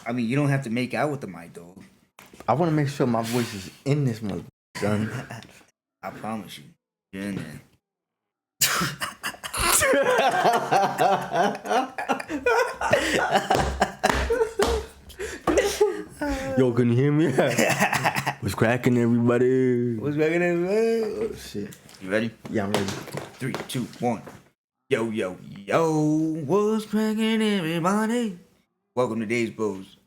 I mean, you don't have to make out with the mic, though. I want to make sure my voice is in this mother, son. I promise you. You're in there. Yo, can you hear me? What's cracking, everybody? What's cracking, everybody? Oh, shit. You ready? Yeah, I'm ready. 3, 2, 1. Yo, yo, yo. What's cracking, everybody? Welcome to Days Bros.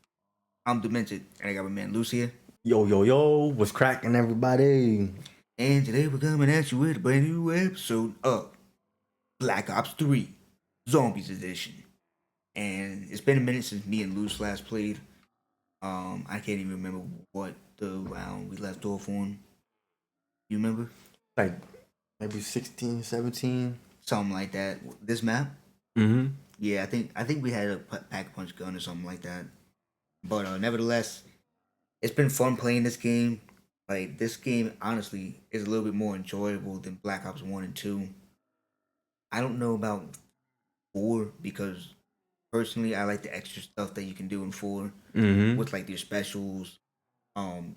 I'm Demented, and I got my man Luce here. Yo, yo, yo. What's cracking, everybody? And today we're coming at you with a brand new episode of Black Ops 3 Zombies Edition. And it's been a minute since me and Luce last played. I can't even remember what the round we left off on. You remember? Like, maybe 16, 17? Something like that. This map? Mm-hmm. Yeah, I think we had a pack-punch gun or something like that. But nevertheless, it's been fun playing this game. Like, this game, honestly, is a little bit more enjoyable than Black Ops 1 and 2. I don't know about 4 because, personally, I like the extra stuff that you can do in 4 with, like, your specials,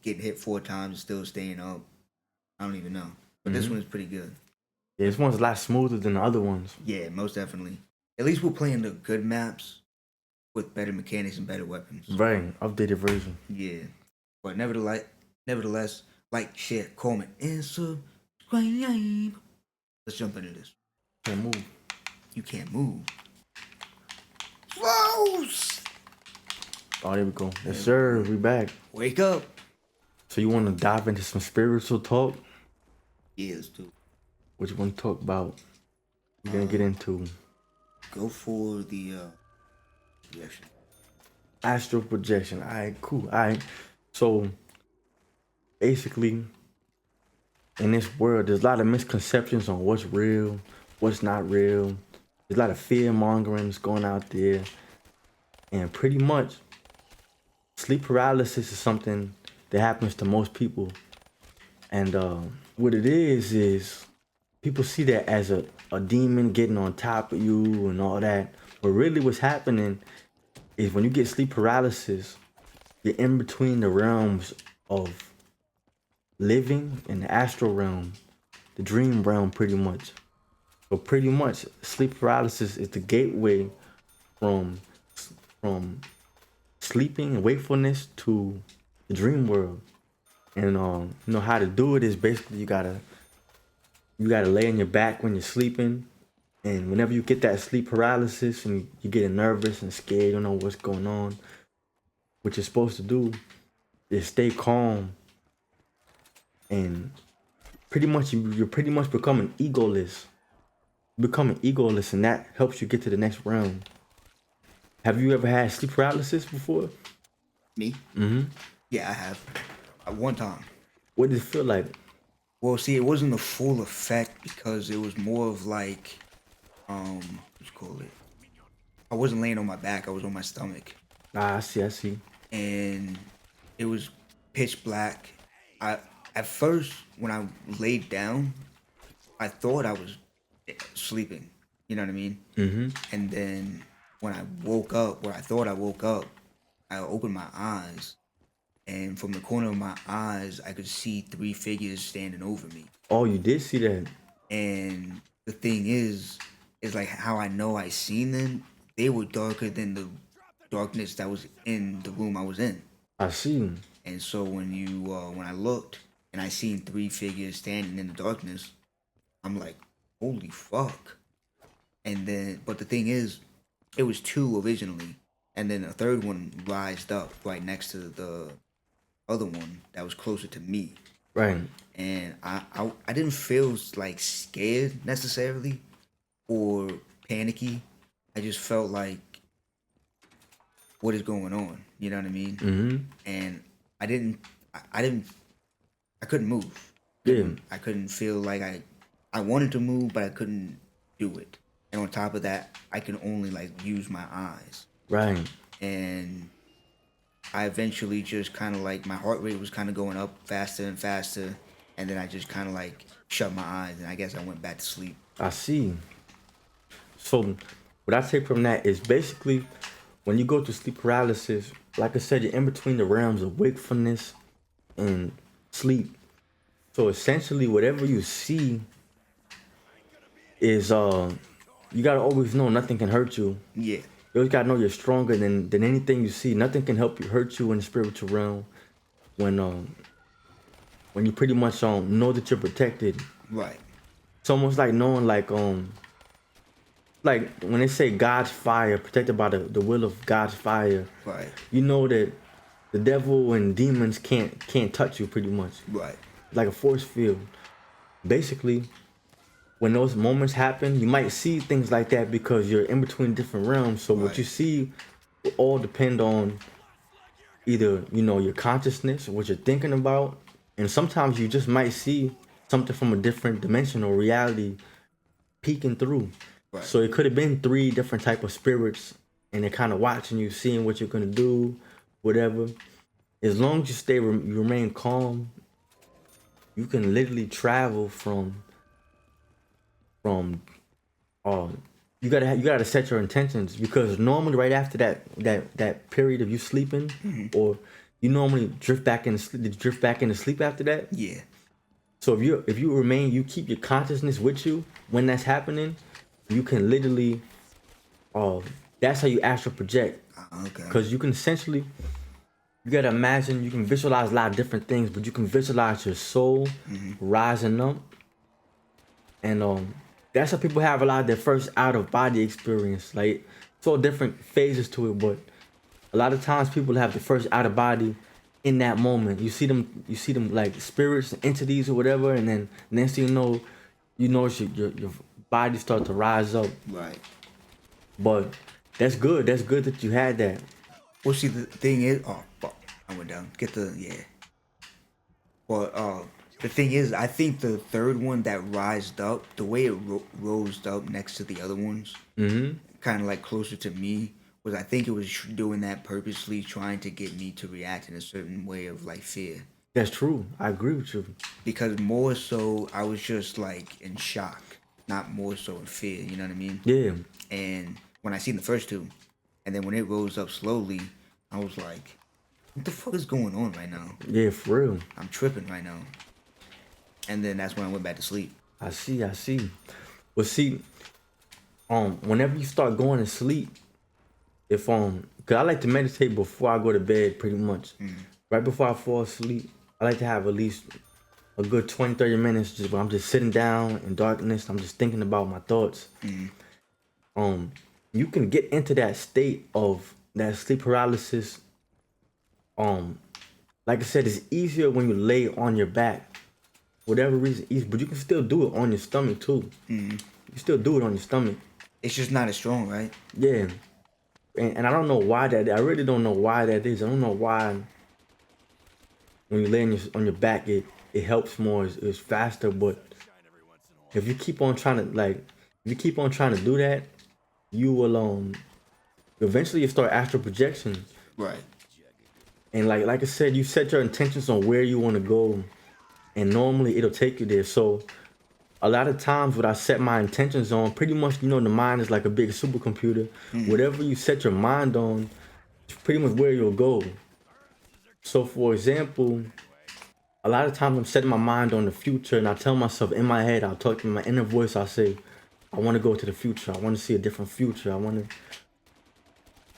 getting hit 4 times and still staying up. I don't even know. But this one is pretty good. Yeah, this one's a lot smoother than the other ones. Yeah, most definitely. At least we're playing the good maps with better mechanics and better weapons. Right, updated version. Yeah. But nevertheless, like, share, comment, and subscribe. Let's jump into this. Can't move. You can't move. Close! Oh, there we go. Yes, sir. We back. Wake up. So you want to dive into some spiritual talk? Yeah, let's do it. What you want to talk about? We're going to get into Go for the reaction. astral projection. All right, cool. All right. So basically, in this world, there's a lot of misconceptions on what's real, what's not real. There's a lot of fear mongering that's going out there. And pretty much, sleep paralysis is something that happens to most people. And what it is people see that as a demon getting on top of you and all that. But really what's happening is when you get sleep paralysis, you're in between the realms of living and the astral realm, the dream realm pretty much. So pretty much sleep paralysis is the gateway from sleeping and wakefulness to the dream world. And you know how to do it is basically you gotta lay on your back when you're sleeping, and whenever you get that sleep paralysis and you're getting nervous and scared, you don't know what's going on, what you're supposed to do is stay calm, and pretty much you're pretty much becoming egoless. And that helps you get to the next round. Have you ever had sleep paralysis before? Me? Yeah, I have. One time. What did it feel like? Well, see, it wasn't the full effect because it was more of like, what you call it? I wasn't laying on my back. I was on my stomach. I see. And it was pitch black. At first, when I laid down, I thought I was sleeping. You know what I mean? And then when I woke up, where I thought I woke up, I opened my eyes. And from the corner of my eyes, I could see 3 figures standing over me. Oh, you did see that? And the thing is like how I know I seen them. They were darker than the darkness that was in the room I was in. I see. And so when I looked and I seen 3 figures standing in the darkness, I'm like, holy fuck. And then, but the thing is, it was 2 originally, and then a third one rised up right next to the other one that was closer to me. Right. And I didn't feel like scared necessarily or panicky. I just felt like, what is going on? You know what I mean? And I couldn't move. Yeah. I couldn't feel like I wanted to move, but I couldn't do it. And on top of that, I can only like use my eyes. Right. And I eventually just kind of like, my heart rate was kind of going up faster and faster. And then I just kind of like shut my eyes and I guess I went back to sleep. I see. So what I take from that is basically when you go through sleep paralysis, like I said, you're in between the realms of wakefulness and sleep. So essentially, whatever you see is you gotta always know nothing can hurt you. Yeah. You always gotta know you're stronger than anything you see. Nothing can help you hurt you in the spiritual realm when you pretty much know that you're protected. Right. It's almost like knowing like when they say God's fire, protected by the will of God's fire. Right. You know that the devil and demons can't touch you pretty much. Right. Like a force field. Basically, when those moments happen, you might see things like that because you're in between different realms. So what Right. you see will all depend on either, your consciousness, what you're thinking about, and sometimes you just might see something from a different dimension or reality peeking through. Right. So it could have been three different type of spirits, and they're kind of watching you, seeing what you're gonna do, whatever. As long as you remain calm, you can literally travel from uh you gotta set your intentions, because normally right after that period of you sleeping, or you normally drift back into sleep after that. Yeah. So if you keep your consciousness with you when that's happening, you can literally that's how you astral project. Okay. Because you can essentially, you gotta imagine, you can visualize a lot of different things, but you can visualize your soul rising up. And that's how people have a lot of their first out of body experience. Like, it's all different phases to it, but a lot of times people have the first out of body in that moment. You see them like spirits, entities or whatever, and then next thing you notice your body start to rise up. Right. But that's good. That's good that you had that. Well, see, the thing is, oh fuck, I went down. Get the yeah. Well, the thing is, I think the third one that rised up, the way it rose up next to the other ones, kind of like closer to me, was I think it was doing that purposely, trying to get me to react in a certain way of like fear. That's true. I agree with you. Because more so, I was just like in shock, not more so in fear. You know what I mean? Yeah. And when I seen the first two, and then when it rose up slowly, I was like, what the fuck is going on right now? Yeah, for real. I'm tripping right now. And then that's when I went back to sleep. I see. Well, see, whenever you start going to sleep, if cause I like to meditate before I go to bed, pretty much. Right before I fall asleep, I like to have at least a good 20-30 minutes just where I'm just sitting down in darkness. I'm just thinking about my thoughts. You can get into that state of that sleep paralysis. Like I said, it's easier when you lay on your back. Whatever reason, easy, but you can still do it on your stomach too. You can still do it on your stomach. It's just not as strong, right? Yeah. And I don't know why that. I really don't know why that is. I don't know why when you lay on your back, it helps more. It's faster. But if you keep on trying to do that, you will eventually you start astral projection. Right. And like I said, you set your intentions on where you want to go, and normally it'll take you there. So a lot of times what I set my intentions on, pretty much, the mind is like a big supercomputer. Whatever you set your mind on, it's pretty much where you'll go. So for example, a lot of times I'm setting my mind on the future, and I tell myself in my head, I'll talk to my inner voice, I'll say, I want to go to the future. I want to see a different future.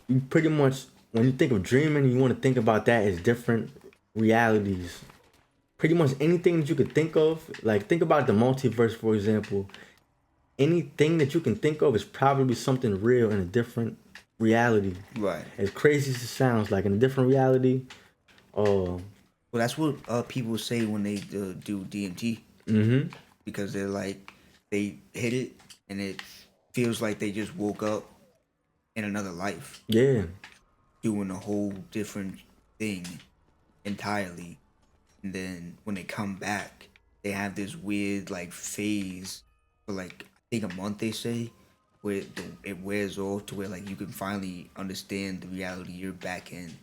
You pretty much, when you think of dreaming, you want to think about that as different realities. Pretty much anything that you could think of, like think about the multiverse, for example. Anything that you can think of is probably something real in a different reality. Right. As crazy as it sounds, like in a different reality. Well, that's what people say when they do DMT. Because they're like, they hit it and it feels like they just woke up in another life. Yeah. Doing a whole different thing entirely. And then when they come back, they have this weird like phase for like I think a month, they say, where it wears off to where like you can finally understand the reality you're back in.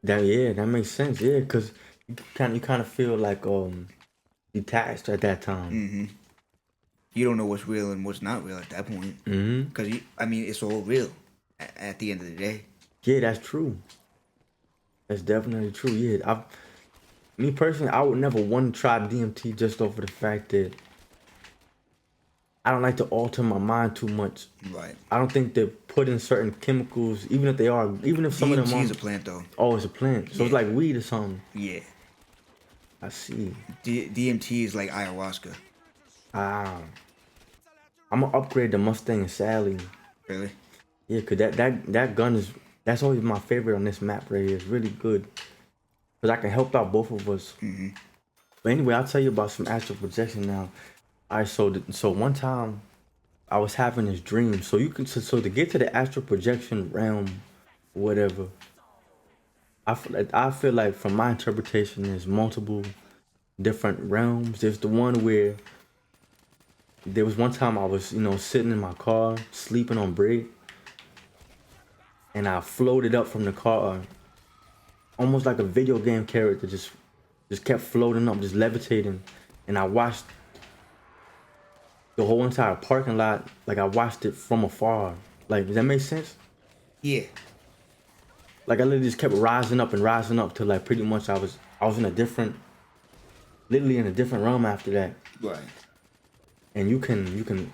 That makes sense. Yeah, because you kind of feel like detached at that time. You don't know what's real and what's not real at that point. Because it's all real at the end of the day. Yeah, that's true. That's definitely true. Yeah, me personally, I would never want to try DMT just off of the fact that I don't like to alter my mind too much. Right. I don't think they're putting certain chemicals, even if they are, even if some of them DMT are. is a plant though. Oh, it's a plant, so it's Yeah. like weed or something. Yeah. I see. DMT is like ayahuasca. Ah, I'm gonna upgrade the Mustang Sally. Really? Yeah, cause that gun that's always my favorite on this map right here. It's really good, cause I can help out both of us. But anyway, I'll tell you about some astral projection now. Alright, so one time I was having this dream. So you can so to get to the astral projection realm, whatever. I feel like from my interpretation, there's multiple different realms. There's the one where there was one time I was sitting in my car sleeping on break, and I floated up from the car, almost like a video game character, just kept floating up, just levitating, and I watched the whole entire parking lot. Like I watched it from afar. Like, does that make sense? Yeah. Like I literally just kept rising up till like pretty much I was in a different, literally in a different realm after that. Right. And you can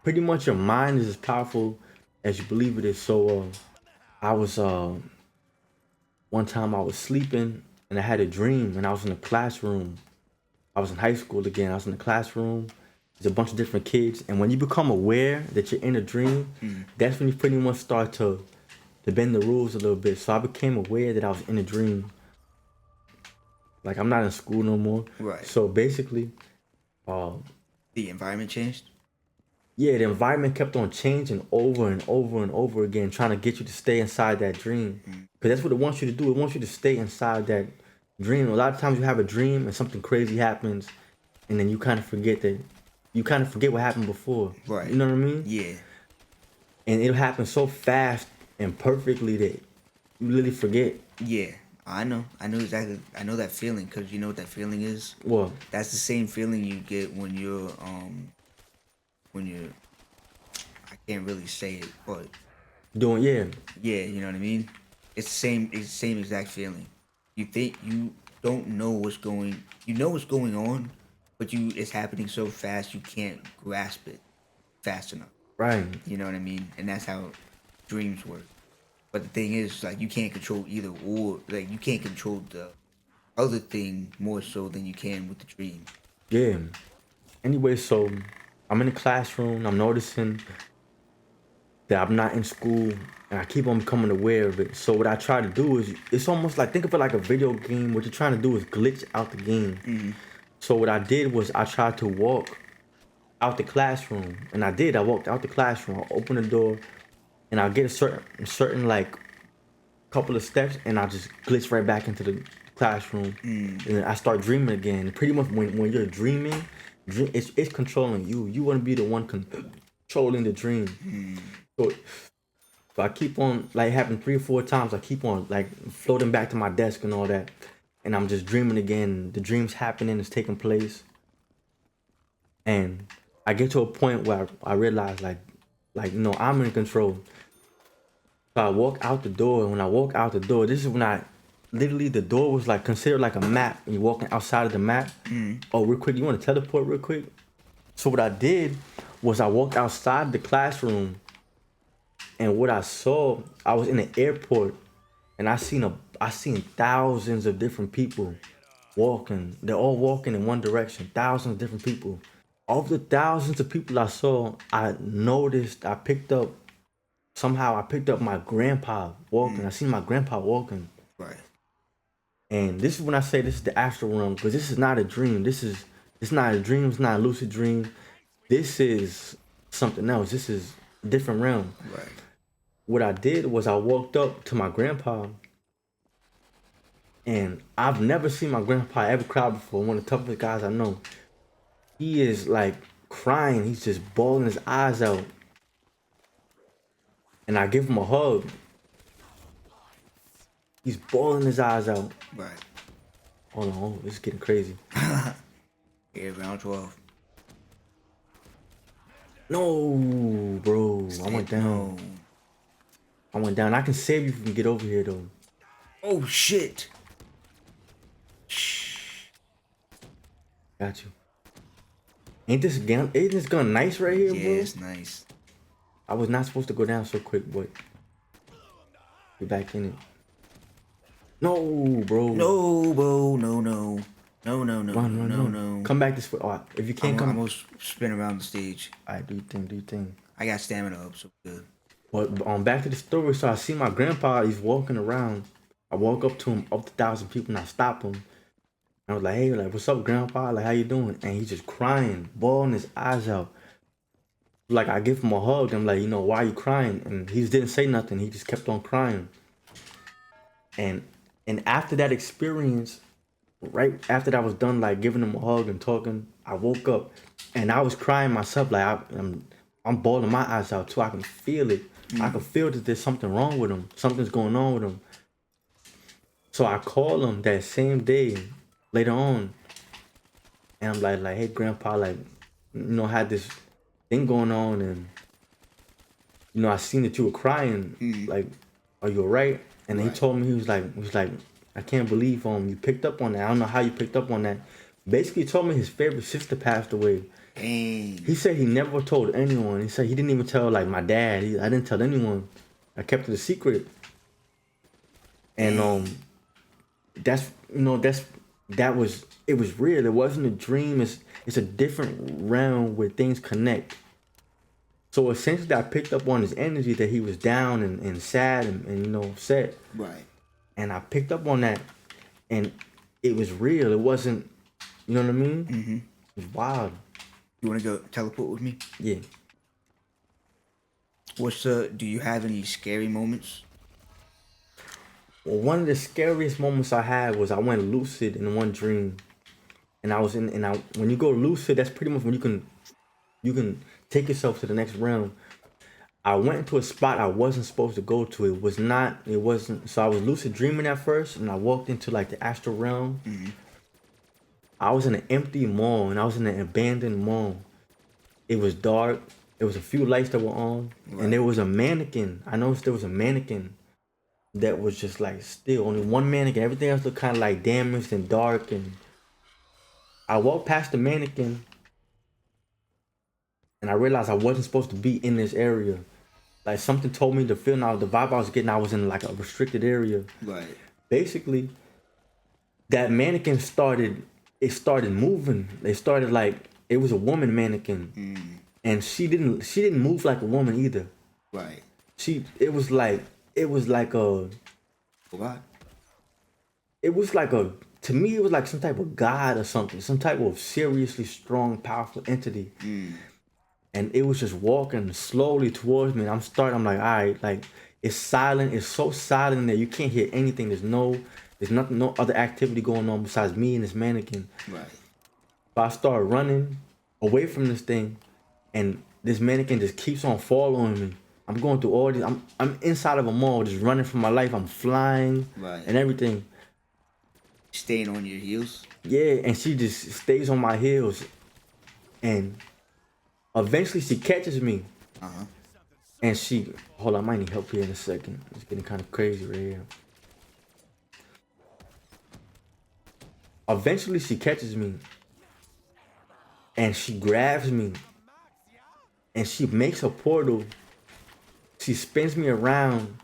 pretty much, your mind is as powerful as you believe it is. So I was one time I was sleeping and I had a dream, and I was in a classroom. I was in high school again. I was in the classroom. There's a bunch of different kids, and when you become aware that you're in a dream, that's when you pretty much start to bend the rules a little bit. So I became aware that I was in a dream. Like I'm not in school no more. Right. So basically, The environment changed. yeah, the environment kept on changing over and over and over again, trying to get you to stay inside that dream. Because that's what it wants you to do. It wants you to stay inside that dream. A lot of times you have a dream and something crazy happens, and then you kind of forget what happened before. Right. You know what I mean? Yeah. And it'll happen so fast and perfectly that you literally forget. Yeah. I know exactly. I know that feeling, because you know what that feeling is. Well, That's the same feeling you get when you're I can't really say it, but doing, yeah. yeah, you know what I mean. It's the same exact feeling. You think you don't know what's going. You know what's going on, but it's happening so fast you can't grasp it fast enough. Right. You know what I mean? And that's how dreams work. But the thing is, like, you can't control either or. Like, you can't control the other thing more so than you can with the dream. Yeah. Anyway, so I'm in the classroom. I'm noticing that I'm not in school, and I keep on becoming aware of it. So what I try to do is, it's almost like, think of it like a video game. What you're trying to do is glitch out the game. So what I did was I tried to walk out the classroom, and I did. I walked out the classroom. I opened the door, and I'll get a certain like couple of steps, and I'll just glitch right back into the classroom, and then I start dreaming again. Pretty much when you're dreaming, it's controlling you. You want to be the one controlling the dream. So I keep on, like, happened 3 or 4 times. I keep on like floating back to my desk and all that, and I'm just dreaming again. The dream's happening, it's taking place, and I get to a point where I realize like I'm in control. So I walk out the door, and when I walk out the door, this is when I literally, the door was like considered like a map, and you're walking outside of the map. Oh, real quick, you want to teleport real quick? So what I did was I walked outside the classroom, and what I saw, I was in an airport, and I seen thousands of different people walking. They're all walking in one direction. Thousands of different people. Of the thousands of people I saw, I picked up my grandpa walking. I seen my grandpa walking. Right. And this is when I say this is the astral realm, because this is not a dream. It's not a dream. It's not a lucid dream. This is something else. This is a different realm. Right. What I did was I walked up to my grandpa, and I've never seen my grandpa ever cry before. One of the toughest guys I know. He is like crying. He's just bawling his eyes out. And I give him a hug. He's bawling his eyes out. Right. Hold on, this is getting crazy. Yeah, round 12. No, bro. I went down. No. I went down. I can save you if you can get over here, though. Oh shit. Got you. Ain't this gun nice right here, Yeah, bro? it's nice. I was not supposed to go down so quick, but get back in it. No, bro. No, bro, no. Run. Come back this way. Oh, if you can't I'm come. gonna spin around the stage. Alright, do your thing. I got stamina up, so good. But back to the story. So I see my grandpa. He's walking around. I walk up to him, up to 1,000 people, and I stop him. I was like, hey, like, what's up, grandpa? Like, how you doing? And he's just crying, bawling his eyes out. Like, I give him a hug. I'm like, why are you crying? And he didn't say nothing. He just kept on crying. And after that experience, right after that I was done, like giving him a hug and talking, I woke up and I was crying myself. Like I'm bawling my eyes out too. I can feel it. I can feel that there's something wrong with him. Something's going on with him. So I call him that same day later on, and I'm like, hey grandpa, like, had this thing going on, and I seen that you were crying. Like, are you alright? And then he told me, he was like, I can't believe you picked up on that. I don't know how you picked up on that. Basically, he told me his favorite sister passed away. Dang. He said he never told anyone. He said he didn't even tell like my dad. I didn't tell anyone. I kept it a secret. And it was real. It wasn't a dream. It's a different realm where things connect. So essentially, I picked up on his energy that he was down and sad and upset. Right. And I picked up on that, and it was real. It wasn't, you know what I mean? Mm-hmm. It was wild. You want to go teleport with me? Yeah. Do you have any scary moments? Well, one of the scariest moments I had was I went lucid in one dream, and when you go lucid, that's pretty much when you can take yourself to the next realm. I went into a spot I wasn't supposed to go to. So I was lucid dreaming at first, and I walked into like the astral realm. Mm-hmm. I was in an empty mall, and I was in an abandoned mall. It was dark. There was a few lights that were on, and there was a mannequin. I noticed there was a mannequin that was just like still. Only one mannequin. Everything else looked kind of like damaged and dark. And I walked past the mannequin, and I realized I wasn't supposed to be in this area. Like something told me to feel now the vibe I was getting. I was in like a restricted area. Right. Basically, that mannequin started moving. They started like it was a woman mannequin, and she didn't move like a woman either. Right. It was like a. What? It was like to me it was like some type of god or something, some type of seriously strong, powerful entity. And it was just walking slowly towards me. And I'm like, all right, like it's silent. It's so silent that you can't hear anything. There's nothing, no other activity going on besides me and this mannequin. Right. So I started running away from this thing, and this mannequin just keeps on following me. I'm going through all this. I'm inside of a mall, just running for my life. I'm flying, and everything. Staying on your heels. Yeah, and she just stays on my heels, and eventually she catches me. And hold on, I might need help here in a second. It's getting kind of crazy right here. Eventually she catches me, and she grabs me, and she makes a portal. She spins me around,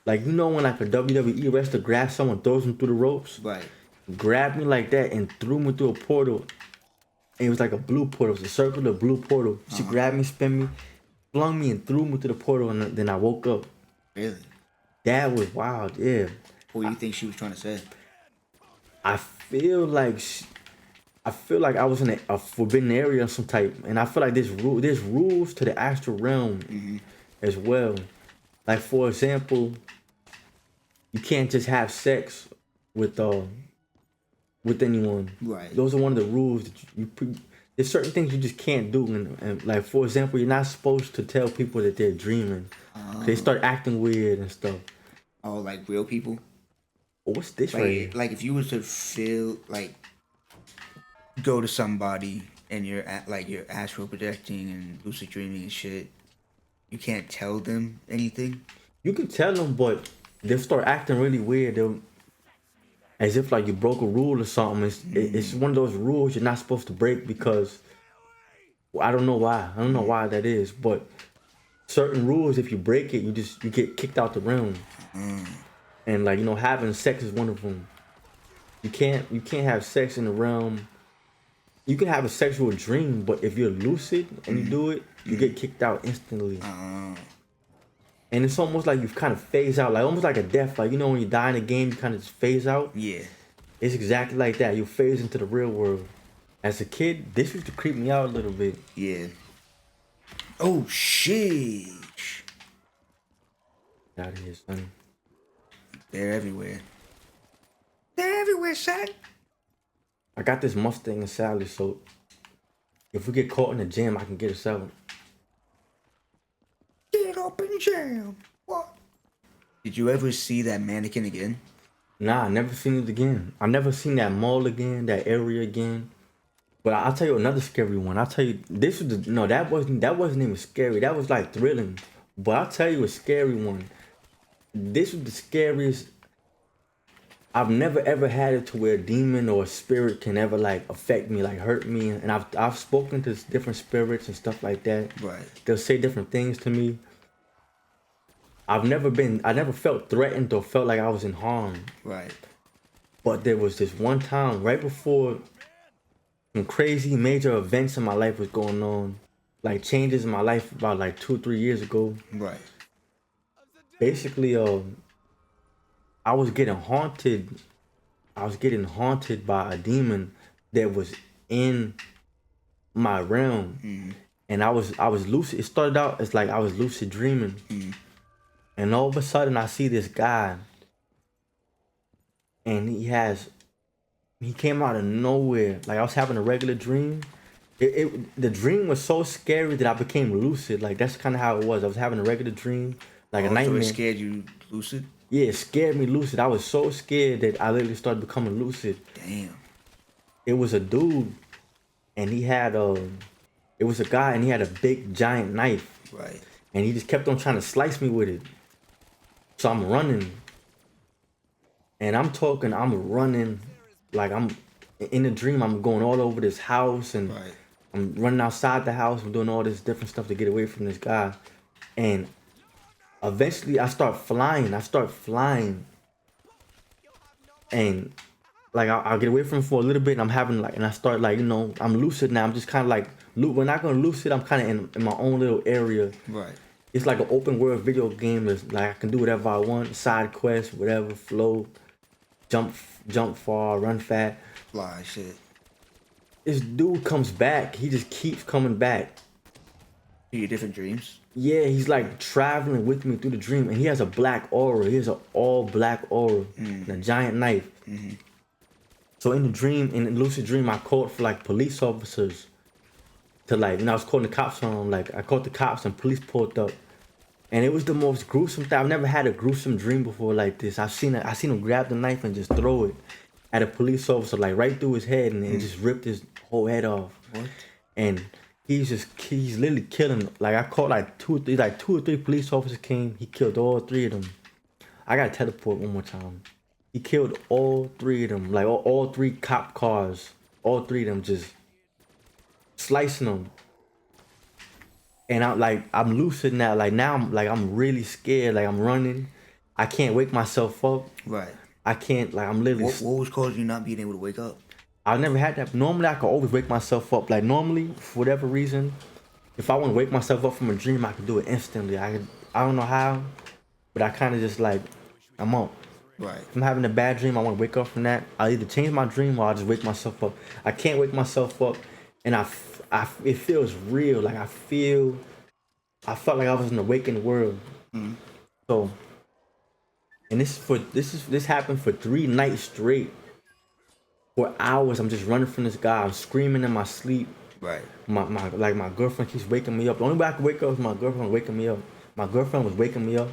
like when like a WWE wrestler grabs someone, throws them through the ropes. Right. Grabbed me like that and threw me through a portal. And it was like a blue portal. It was a circular blue portal. She grabbed me, spun me, flung me, and threw me to the portal. And then I woke up. Really? That was wild. Yeah. What do you think she was trying to say? I feel like I was in a forbidden area of some type, and I feel like there's rules to the astral realm as well. Like for example, you can't just have sex with anyone. Right. Those are one of the rules that there's certain things you just can't do, and like for example, you're not supposed to tell people that they're dreaming. They start acting weird and stuff. Oh, like real people? Oh, what's this like, right here? Like if you were to feel like go to somebody and you're astral projecting and lucid dreaming and shit, you can't tell them anything? You can tell them, but they'll start acting really weird. They'll as if like you broke a rule or something. It's one of those rules you're not supposed to break because well, I don't know why. I don't know why that is, but certain rules, if you break it, you get kicked out the realm. And like having sex is one of them. You can't have sex in the realm. You can have a sexual dream, but if you're lucid and you do it, you get kicked out instantly. And it's almost like you kind of phase out, like almost like a death. Like when you die in a game, you kind of just phase out. Yeah. It's exactly like that. You phase into the real world. As a kid, this used to creep me out a little bit. Yeah. Oh shit. Get out of here, son. They're everywhere. They're everywhere, son. I got this Mustang and Sally, so if we get caught in the gym, I can get us out. Get up and jam. What? Did you ever see that mannequin again? Nah, I never seen it again. I never seen that mall again, that area again. But I'll tell you another scary one. I'll tell you this was that wasn't even scary. That was like thrilling. But I'll tell you a scary one. This was the scariest. I've never ever had it to where a demon or a spirit can ever like affect me, like hurt me. And I've spoken to different spirits and stuff like that. Right. They'll say different things to me. I never felt threatened or felt like I was in harm. Right. But there was this one time right before some crazy major events in my life was going on, like changes in my life about like 2-3 years ago. Right. Basically, I was getting haunted. I was getting haunted by a demon that was in my realm, and I was lucid. It started out as like I was lucid dreaming, and all of a sudden I see this guy, and he came out of nowhere. Like I was having a regular dream. The dream was so scary that I became lucid. Like that's kind of how it was. I was having a regular dream, like a nightmare. So it scared you lucid? Yeah, it scared me lucid. I was so scared that I literally started becoming lucid. Damn. It was a dude, and he had it was a guy, and he had a big giant knife. Right. And he just kept on trying to slice me with it. So I'm running, and I'm running, like I'm in the dream. I'm going all over this house, and Right. I'm running outside the house. I'm doing all this different stuff to get away from this guy, and eventually I start flying. And like I'll get away from him for a little bit, and I'm having like, and I start like I'm lucid now. I'm just kind of like when I go lucid, I'm kind of in my own little area. Right. It's like an open world video game. It's like I can do whatever I want, side quests, whatever, flow, jump far, run fast. Fly shit. This dude comes back. He just keeps coming back. Your different dreams? Yeah, he's like traveling with me through the dream, and he has a black aura. He has an all black aura and a giant knife. So in the lucid dream, I called for like police officers to like, I was calling the cops on him. Like I called the cops and police pulled up, and it was the most gruesome thing. I've never had a gruesome dream before like this. I seen him grab the knife and just throw it at a police officer, like right through his head, and it just ripped his whole head off. What? And he's literally killing. Like I called like two or three police officers came. He killed all three of them. I gotta teleport one more time. He killed all three of them. Like all three cop cars. All three of them just slicing them. And I'm lucid now. Like now I'm really scared. Like I'm running. I can't wake myself up. Right. I can't, like I'm literally. What was causing you not being able to wake up? I never had that. Normally, I could always wake myself up. Like normally, for whatever reason, if I want to wake myself up from a dream, I could do it instantly. I don't know how, but I kind of just like, I'm up. Right. If I'm having a bad dream, I want to wake up from that. I'll either change my dream or I'll just wake myself up. I can't wake myself up, and it feels real. Like I felt like I was in the waking world. So, and this happened for 3 nights straight. For hours, I'm just running from this guy. I'm screaming in my sleep. Right. My girlfriend keeps waking me up. The only way I could wake up is my girlfriend waking me up. My girlfriend was waking me up,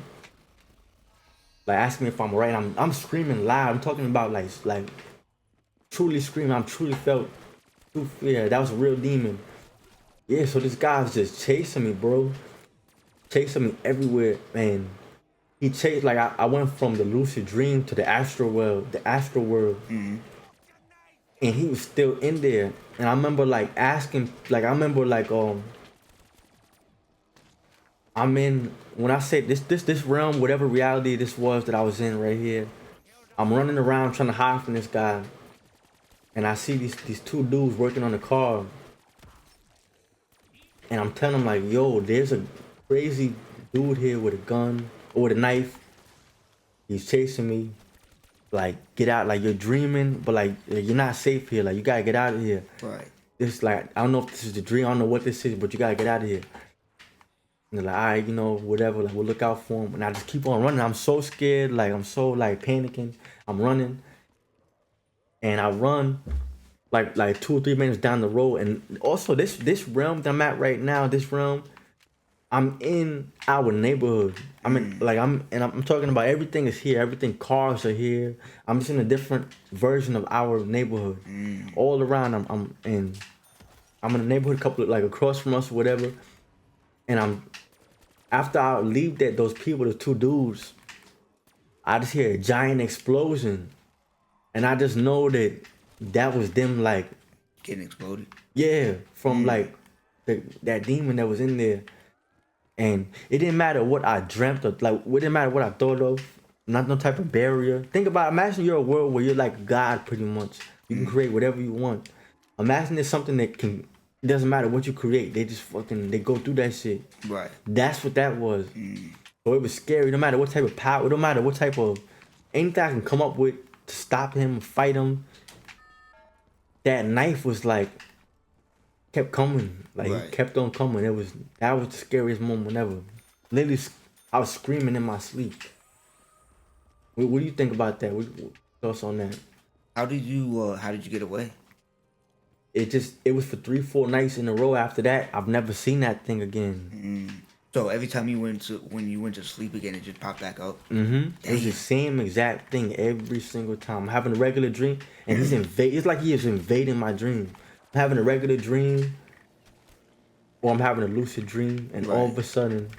like asking me if I'm right. I'm screaming loud. I'm talking about like truly screaming. I'm truly felt true fear. That was a real demon. Yeah. So this guy's just chasing me, bro. Chasing me everywhere, man. he changed. Like I went from the lucid dream to the astral world, and he was still in there. And I remember like asking, like I remember like I'm in when I say this realm, whatever reality this was that I was in right here. I'm running around trying to hide from this guy, and I see these two dudes working on the car, and I'm telling them like, yo, there's a crazy dude here with a gun or with a knife. He's chasing me. Like, get out. Like, you're dreaming, but like, you're not safe here. Like, you gotta get out of here. Right. This like, I don't know if this is the dream. I don't know what this is, but you gotta get out of here. And they're like, all right, you know, whatever. Like, we'll look out for him. And I just keep on running. I'm so scared. Like, I'm so like panicking. I'm running, and I run like 2 or 3 minutes down the road. And also, this realm that I'm at right now, this realm, I'm in our neighborhood. I'm talking about everything is here. Everything, cars are here. I'm just in a different version of our neighborhood. All around, I'm in a neighborhood, couple of, like across from us, or whatever. And after I leave those people, the two dudes, I just hear a giant explosion, and I just know that was them, like, Getting exploded. yeah, from like that demon that was in there. And it didn't matter what I dreamt of, like, it didn't matter what I thought of, not no type of barrier. Think about, imagine you're a world where you're like God pretty much. You can create whatever you want. Imagine there's something that can, it doesn't matter what you create, they just fucking, they go through that shit. Right. That's what that was. So it was scary, no matter what type of power, no matter what type of, anything I can come up with to stop him, fight him. That knife was like, kept coming, like Right. it kept on coming. That was the scariest moment ever. Literally, I was screaming in my sleep. What do you think about that? What thoughts on that? How did you get away? It was for 3-4 nights in a row. After that, I've never seen that thing again. So every time when you went to sleep again, it just popped back up. It was the same exact thing every single time. I'm having a regular dream, and it's like he is invading my dream. I'm having a regular dream, or I'm having a lucid dream, and all of a sudden,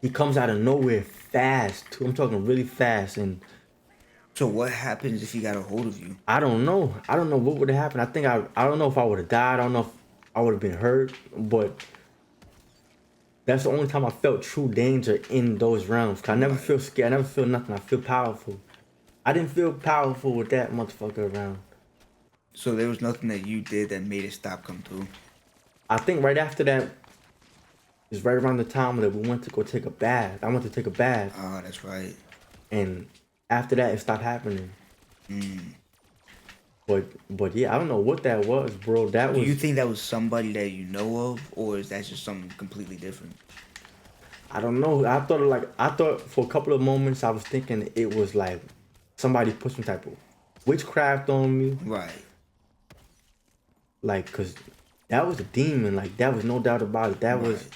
he comes out of nowhere fast too. I'm talking really fast, and So what happens if he got a hold of you? I don't know. I don't know what would have happened. I don't know if I would have died. I don't know if I would have been hurt, but that's the only time I felt true danger in those realms. 'Cause I never feel scared. I never feel nothing. I feel powerful. I didn't feel powerful with that motherfucker around. So there was nothing that you did that made it stop come through. I think right after that is right around the time that we went to go take a bath. I went to take a bath, Oh, that's right. and after that it stopped happening. But yeah, I don't know what that was, bro. That Do was, you think that was somebody that you know of, or is that just something completely different? I don't know. I thought for a couple of moments I was thinking it was like somebody put some type of witchcraft on me, Right. like, cause that was a demon. Like, that was no doubt about it. That was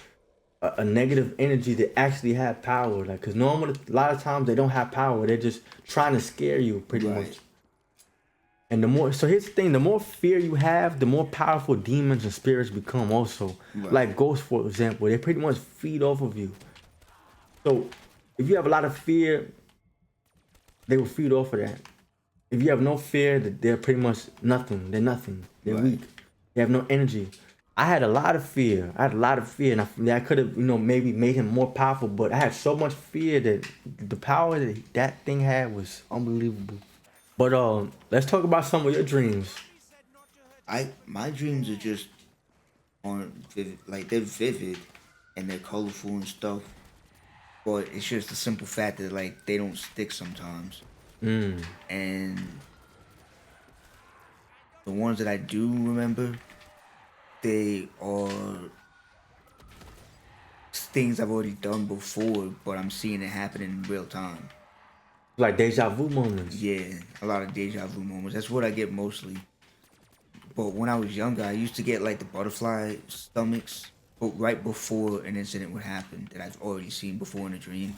a negative energy that actually had power. Like, cause normally a lot of times they don't have power. They're just trying to scare you, pretty Right. much. And so here's the thing: the more fear you have, the more powerful demons and spirits become. Also, Right. like ghosts, for example, they pretty much feed off of you. So, if you have a lot of fear, they will feed off of that. If you have no fear, they're pretty much nothing. They're nothing. They're Right. weak. They have no energy. I had a lot of fear. And I could have, maybe made him more powerful. But I had so much fear that the power that thing had was unbelievable. But let's talk about some of your dreams. My dreams are just aren't vivid, like they're vivid and they're colorful and stuff. But it's just the simple fact that like they don't stick sometimes. And the ones that I do remember, they are things I've already done before, but I'm seeing it happen in real time. Like deja vu moments. Yeah, a lot of deja vu moments. That's what I get mostly. But when I was younger, I used to get like the butterfly stomachs, but right before an incident would happen that I've already seen before in a dream.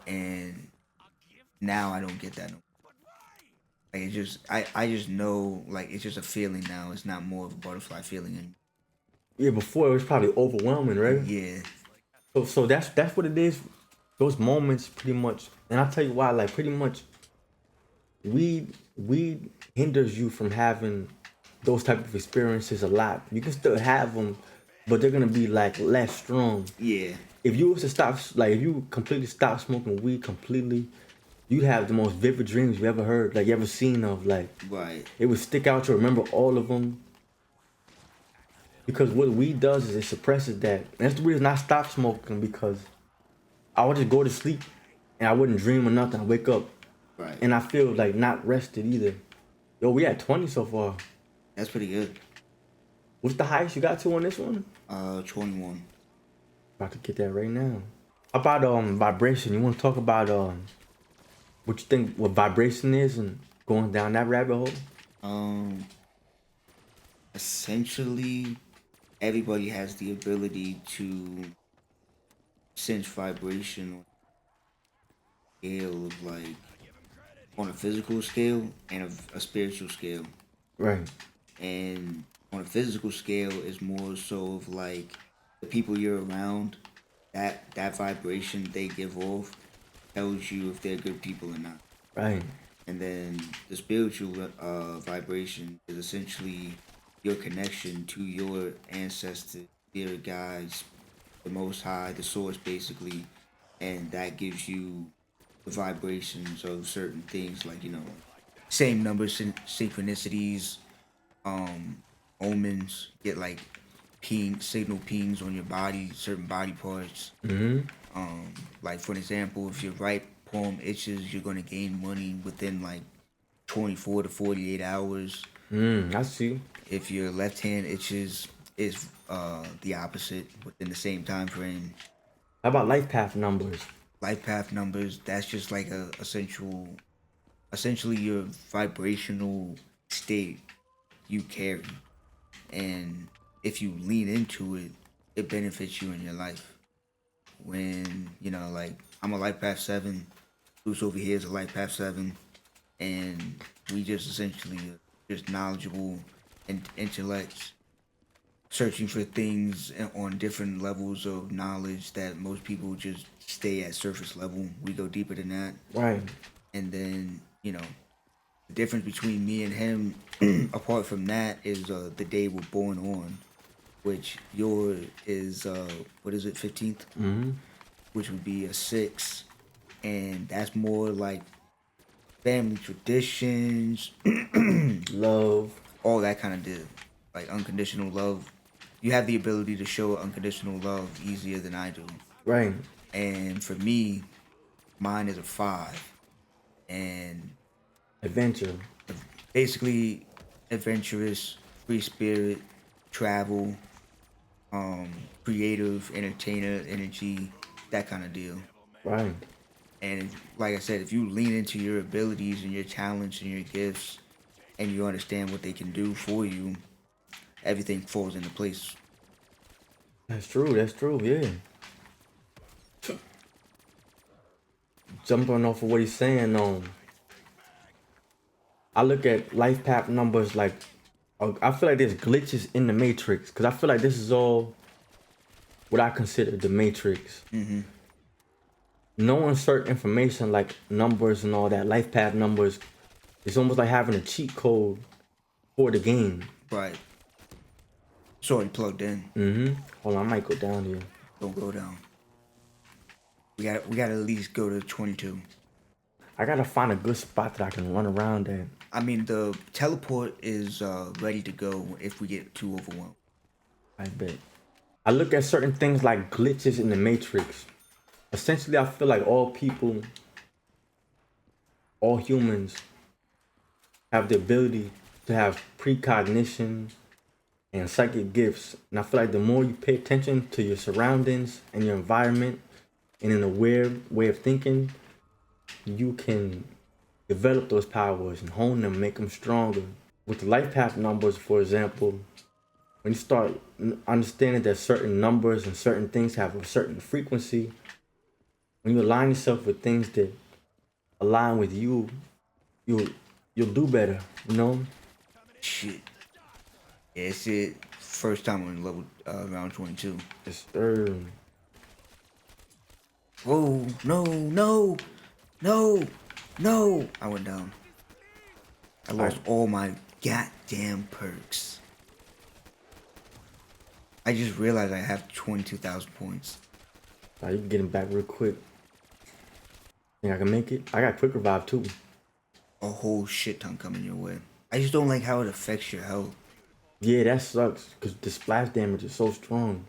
And now I don't get that. Like I just know, like it's just a feeling now. It's not more of a butterfly feeling. And Yeah, before it was probably overwhelming, right? yeah, So that's what it is. those moments pretty much, and I'll tell you why. Like pretty much, weed hinders you from having those type of experiences a lot. You can still have them, but they're gonna be like less strong. Yeah. If you was to stop, like if you completely stop smoking weed completely, you'd have the most vivid dreams you ever heard, like you ever seen of. Like Right. it would stick out. You remember all of them because what weed does is it suppresses that. And that's the reason I stopped smoking because I would just go to sleep and I wouldn't dream or nothing. I wake up Right. and I feel like not rested either. Yo, we at 20 so far. That's pretty good. What's the highest you got to on this one? 21. About to get that right now. How about vibration? You want to talk about what you think what vibration is and going down that rabbit hole? Essentially, everybody has the ability to sense vibration on a scale of like on a physical scale and a spiritual scale. Right. And on a physical scale is more so of like the people you're around, that vibration they give off tells you if they're good people or not. Right. And then the spiritual vibration is essentially your connection to your ancestors, your guides, the Most High, the Source, basically, and that gives you the vibrations of certain things, like same numbers, synchronicities, omens. Get like signal pings on your body, certain body parts. Mm-hmm. Like for an example, if your right palm itches, you're gonna gain money within like 24 to 48 hours. I see. If your left hand itches, it's the opposite within the same time frame. How about life path numbers? Life path numbers, that's just like essentially your vibrational state you carry. And if you lean into it, it benefits you in your life. When, like I'm a life path 7, Bruce over here is a life path 7, and we just essentially just knowledgeable and intellects searching for things on different levels of knowledge that most people just stay at surface level. We go deeper than that. Right. And then, the difference between me and him, apart from that, is the day we're born on, which yours is, what is it, 15th? Mm-hmm. Which would be a 6. And that's more like family traditions, Love. all that kind of deal. Like unconditional love. You have the ability to show unconditional love easier than I do. Right. And for me, mine is a 5. And Adventure. basically adventurous, free spirit, travel, creative, entertainer, energy, that kind of deal. Right. And like I said, if you lean into your abilities and your talents and your gifts and you understand what they can do for you, everything falls into place. That's true. That's true. Yeah. Jumping off of what he's saying, I look at life path numbers like I feel like there's glitches in the matrix because I feel like this is all what I consider the matrix. Mm-hmm. Knowing certain information like numbers and all that, life path numbers, it's almost like having a cheat code for the game. Right. It's already plugged in. Mm-hmm. Hold on, I might go down here. Don't go down. We gotta at least go to 22. I gotta find a good spot that I can run around at. I mean, the teleport is ready to go if we get too overwhelmed. I bet. I look at certain things like glitches in the matrix. Essentially, I feel like all people, all humans, have the ability to have precognition and psychic gifts. And I feel like the more you pay attention to your surroundings and your environment and an aware way of thinking, you can develop those powers and hone them, make them stronger. With the life path numbers, for example, when you start understanding that certain numbers and certain things have a certain frequency, when you align yourself with things that align with you, you'll do better, you know? Shit. Yeah, it's it. First time on level round 22. It's third. Whoa, no, no, no, no. I went down. I lost all my goddamn perks. I just realized I have 22,000 points. Now you can get him back real quick. Think I can make it? I got quick revive too. A whole shit ton coming your way. I just don't like how it affects your health. Yeah, that sucks because the splash damage is so strong.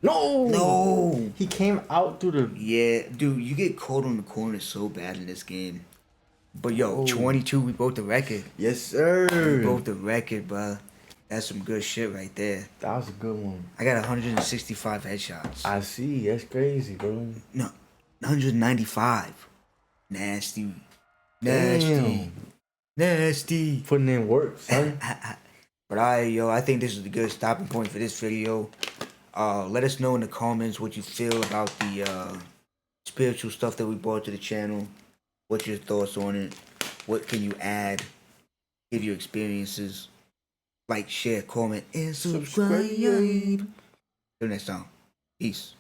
No! No! He came out through the... Yeah, dude, you get caught on the corner so bad in this game. But yo, Oh. 22, we broke the record. Yes, sir. We broke the record, bro. That's some good shit right there. That was a good one. I got 165 headshots. I see. That's crazy, bro. No, 195. Nasty. Nasty. Damn. Nasty. Putting in work, son. But I think this is a good stopping point for this video. Let us know in the comments what you feel about the spiritual stuff that we brought to the channel. What's your thoughts on it? What can you add? Give your experiences. Like, share, comment, and subscribe. Till next time. Peace.